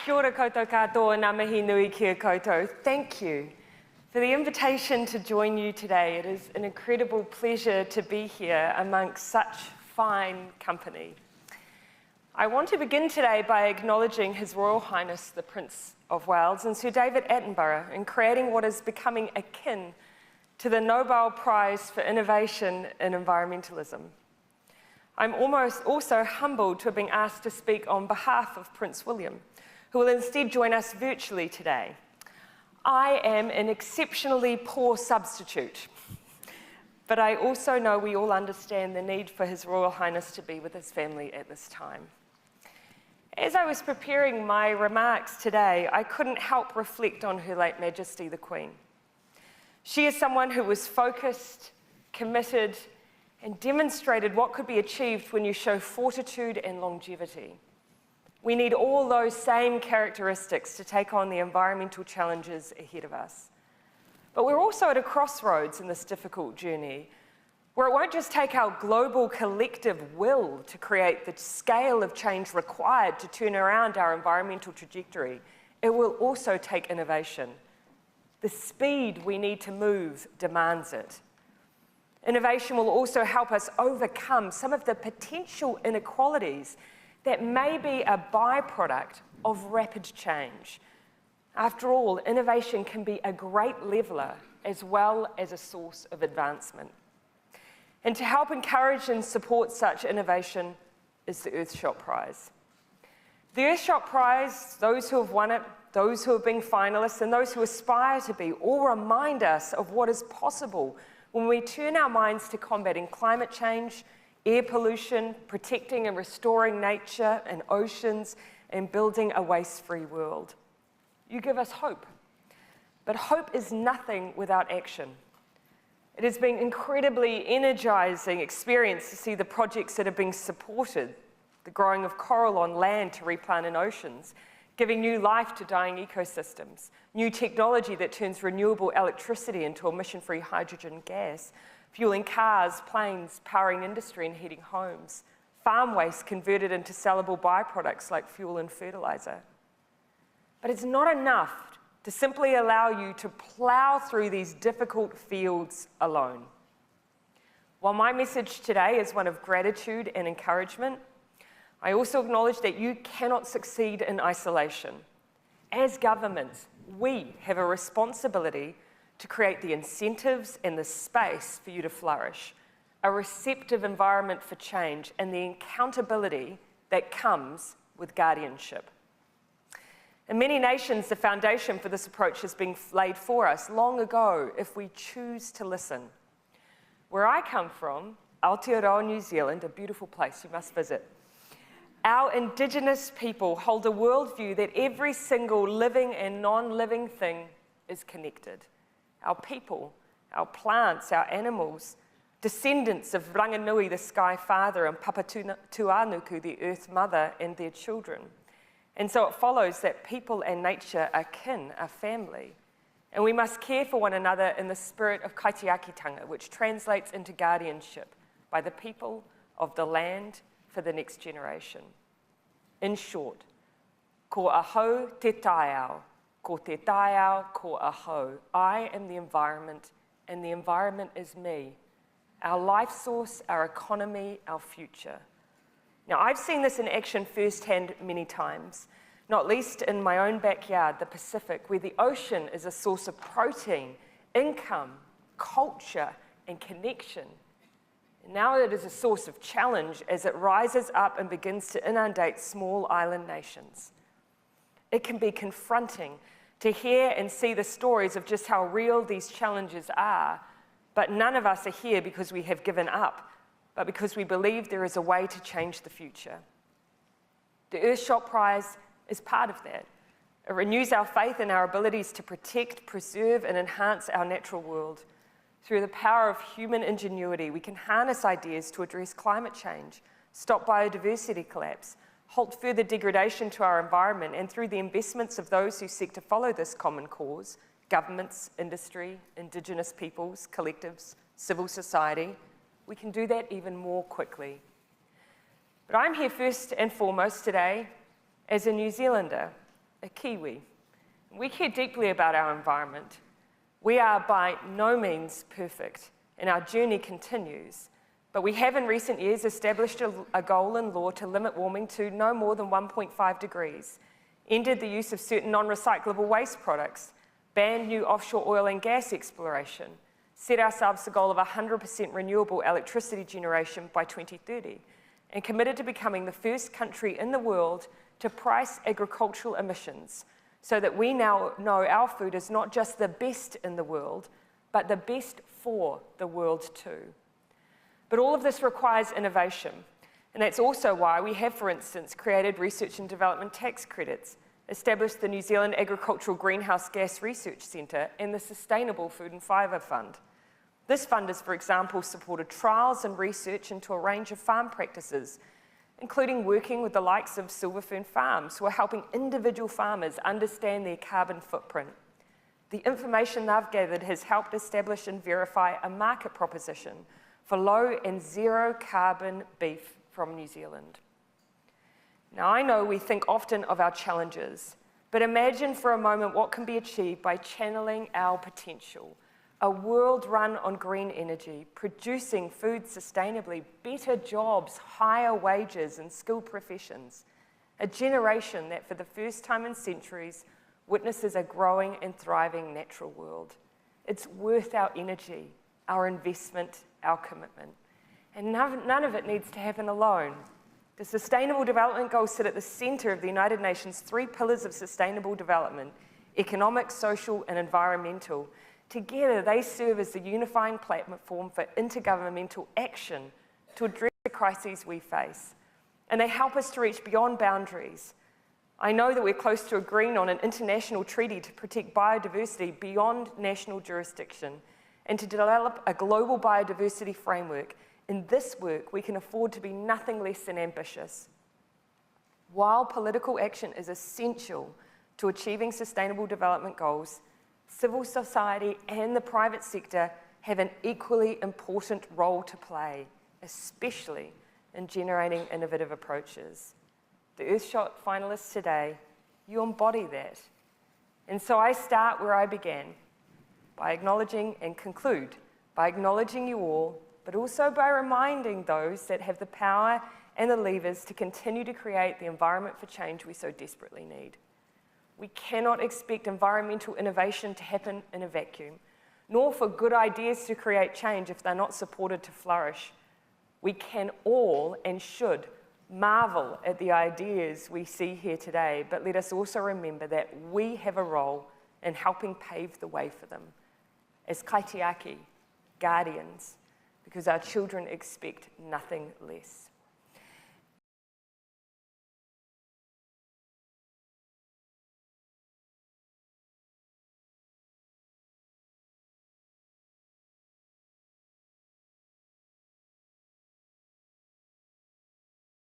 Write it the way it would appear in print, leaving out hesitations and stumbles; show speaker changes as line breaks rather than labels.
Kia ora koutou katoa, ngā mihi nui kia koutou. Thank you for the invitation to join you today. It is an incredible pleasure to be here amongst such fine company. I want to begin today by acknowledging His Royal Highness the Prince of Wales and Sir David Attenborough in creating what is becoming akin to the Nobel Prize for Innovation in Environmentalism. I'm also humbled to have been asked to speak on behalf of Prince William, who will instead join us virtually today. I am an exceptionally poor substitute, but I also know we all understand the need for His Royal Highness to be with his family at this time. As I was preparing my remarks today, I couldn't help reflect on Her late Majesty the Queen. She is someone who was focused, committed, and demonstrated what could be achieved when you show fortitude and longevity. We need all those same characteristics to take on the environmental challenges ahead of us. But we're also at a crossroads in this difficult journey, where it won't just take our global collective will to create the scale of change required to turn around our environmental trajectory. It will also take innovation. The speed we need to move demands it. Innovation will also help us overcome some of the potential inequalities that may be a byproduct of rapid change. After all, innovation can be a great leveler as well as a source of advancement. And to help encourage and support such innovation is the Earthshot Prize. The Earthshot Prize, those who have won it, those who have been finalists, and those who aspire to be, all remind us of what is possible when we turn our minds to combating climate change, air pollution, protecting and restoring nature and oceans, and building a waste-free world. You give us hope. But hope is nothing without action. It has been an incredibly energizing experience to see the projects that are being supported, the growing of coral on land to replant in oceans, giving new life to dying ecosystems, new technology that turns renewable electricity into emission-free hydrogen gas, fueling cars, planes, powering industry and heating homes, farm waste converted into sellable byproducts like fuel and fertilizer. But it's not enough to simply allow you to plow through these difficult fields alone. While my message today is one of gratitude and encouragement, I also acknowledge that you cannot succeed in isolation. As governments, we have a responsibility to create the incentives and the space for you to flourish, a receptive environment for change, and the accountability that comes with guardianship. In many nations, the foundation for this approach has been laid for us long ago if we choose to listen. Where I come from, Aotearoa, New Zealand, a beautiful place you must visit, our Indigenous people hold a worldview that every single living and non-living thing is connected. Our people, our plants, our animals, descendants of Ranganui, the Sky Father, and Papatuanuku, the Earth Mother, and their children. And so it follows that people and nature are kin, are family. And we must care for one another in the spirit of kaitiakitanga, which translates into guardianship by the people of the land for the next generation. In short, ko ahau te taiao, ko te taiao, ko ahau. I am the environment, and the environment is me. Our life source, our economy, our future. Now, I've seen this in action firsthand many times, not least in my own backyard, the Pacific, where the ocean is a source of protein, income, culture, and connection. Now it is a source of challenge as it rises up and begins to inundate small island nations. It can be confronting to hear and see the stories of just how real these challenges are, but none of us are here because we have given up, but because we believe there is a way to change the future. The Earthshot Prize is part of that. It renews our faith in our abilities to protect, preserve, and enhance our natural world. Through the power of human ingenuity, we can harness ideas to address climate change, stop biodiversity collapse, halt further degradation to our environment, and through the investments of those who seek to follow this common cause, governments, industry, Indigenous peoples, collectives, civil society, we can do that even more quickly. But I'm here first and foremost today as a New Zealander, a Kiwi. We care deeply about our environment. We are by no means perfect, and our journey continues. But we have in recent years established a goal in law to limit warming to no more than 1.5 degrees, ended the use of certain non-recyclable waste products, banned new offshore oil and gas exploration, set ourselves the goal of 100% renewable electricity generation by 2030, and committed to becoming the first country in the world to price agricultural emissions so that we now know our food is not just the best in the world, but the best for the world too. But all of this requires innovation, and that's also why we have, for instance, created research and development tax credits, established the New Zealand Agricultural Greenhouse Gas Research Centre and the Sustainable Food and Fibre Fund. This fund has, for example, supported trials and research into a range of farm practices, including working with the likes of Silverfern Farms, who are helping individual farmers understand their carbon footprint. The information they've gathered has helped establish and verify a market proposition for low and zero carbon beef from New Zealand. Now, I know we think often of our challenges, but imagine for a moment what can be achieved by channeling our potential. A world run on green energy, producing food sustainably, better jobs, higher wages and skilled professions. A generation that for the first time in centuries witnesses a growing and thriving natural world. It's worth our energy, our investment, our commitment. And none of it needs to happen alone. The Sustainable Development Goals sit at the centre of the United Nations' 3 pillars of sustainable development: economic, social and environmental. Together, they serve as the unifying platform for intergovernmental action to address the crises we face. And they help us to reach beyond boundaries. I know that we're close to agreeing on an international treaty to protect biodiversity beyond national jurisdiction and to develop a global biodiversity framework. In this work, we can afford to be nothing less than ambitious. While political action is essential to achieving sustainable development goals, civil society and the private sector have an equally important role to play, especially in generating innovative approaches. The Earthshot finalists today, you embody that. And so I start where I began, by acknowledging and conclude by acknowledging you all, but also by reminding those that have the power and the levers to continue to create the environment for change we so desperately need. We cannot expect environmental innovation to happen in a vacuum, nor for good ideas to create change if they're not supported to flourish. We can all and should marvel at the ideas we see here today, but let us also remember that we have a role in helping pave the way for them as kaitiaki, guardians, because our children expect nothing less.